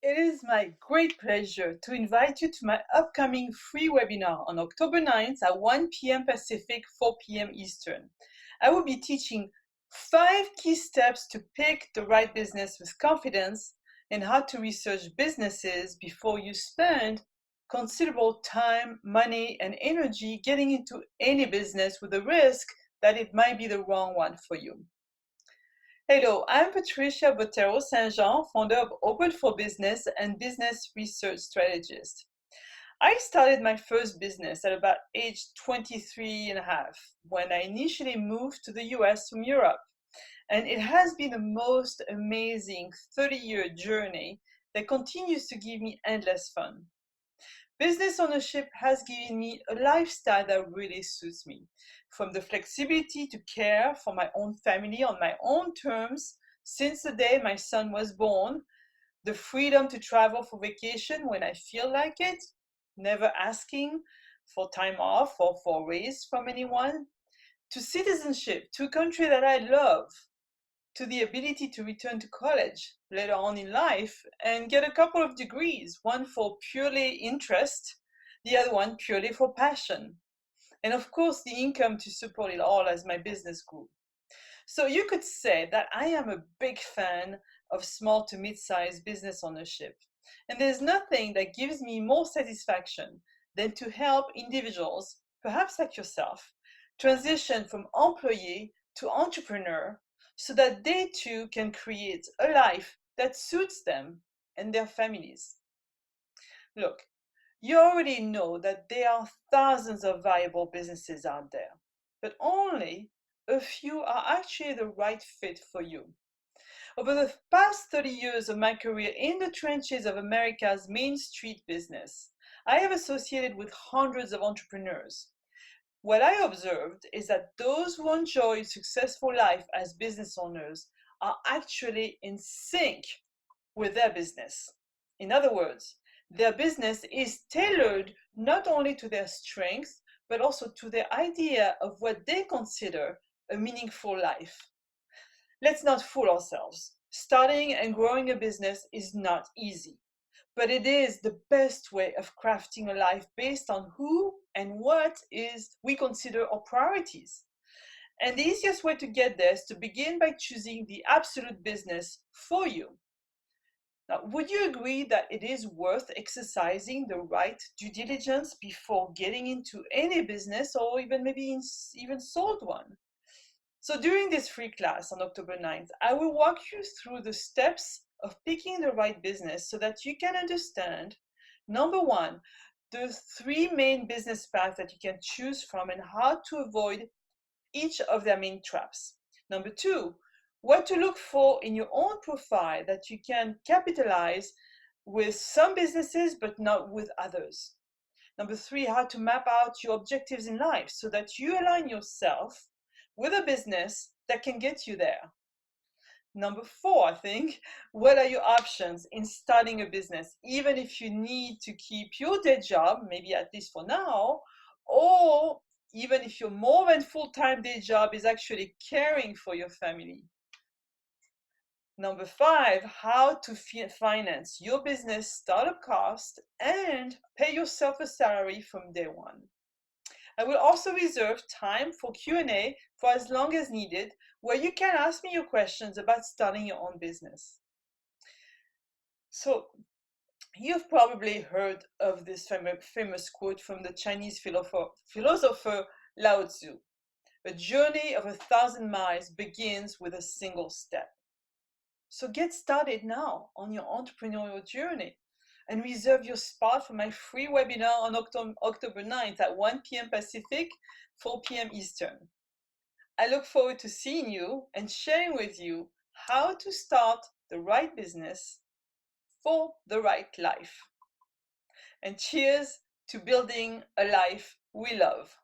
It is my great pleasure to invite you to my upcoming free webinar on October 9th at 1 p.m. Pacific, 4 p.m. Eastern. I will be teaching 5 key steps to pick the right business with confidence and how to research businesses before you spend considerable time, money, and energy getting into any business with the risk that it might be the wrong one for you. Hello, I'm Patricia Bottero St-Jean, founder of Open for Business and business research strategist. I started my first business at about age 23 and a half when I initially moved to the US from Europe. And it has been the most amazing 30-year journey that continues to give me endless fun. Business ownership has given me a lifestyle that really suits me, from the flexibility to care for my own family on my own terms since the day my son was born, the freedom to travel for vacation when I feel like it, never asking for time off or for a raise from anyone, to citizenship, to a country that I love, to the ability to return to college later on in life and get a couple of degrees, one for purely interest, the other one purely for passion. And of course, the income to support it all as my business grew. So you could say that I am a big fan of small to mid-sized business ownership. And there's nothing that gives me more satisfaction than to help individuals, perhaps like yourself, transition from employee to entrepreneur so that they too can create a life that suits them and their families. Look, you already know that there are thousands of viable businesses out there, but only a few are actually the right fit for you. Over the past 30 years of my career in the trenches of America's Main Street business, I have associated with hundreds of entrepreneurs. What I observed is that those who enjoy a successful life as business owners are actually in sync with their business. In other words, their business is tailored not only to their strengths, but also to their idea of what they consider a meaningful life. Let's not fool ourselves. Starting and growing a business is not easy, but it is the best way of crafting a life based on who and what is we consider our priorities. And the easiest way to get there is to begin by choosing the absolute business for you. Now, would you agree that it is worth exercising the right due diligence before getting into any business or even maybe even sold one? So during this free class on October 9th, I will walk you through the steps of picking the right business so that you can understand, number one, the 3 main business paths that you can choose from and how to avoid each of their main traps. Number 2, what to look for in your own profile that you can capitalize with some businesses but not with others. Number 3, how to map out your objectives in life so that you align yourself with a business that can get you there. Number 4, I think, what are your options in starting a business, even if you need to keep your day job, maybe at least for now, or even if your more than full-time day job is actually caring for your family. Number 5, how to finance your business startup cost and pay yourself a salary from day one. I will also reserve time for Q&A for as long as needed, where you can ask me your questions about starting your own business. So, you've probably heard of this famous quote from the Chinese philosopher Lao Tzu. A journey of 1,000 miles begins with a single step. So get started now on your entrepreneurial journey and reserve your spot for my free webinar on October 9th at 1 p.m. Pacific, 4 p.m. Eastern. I look forward to seeing you and sharing with you how to start the right business for the right life. And cheers to building a life we love.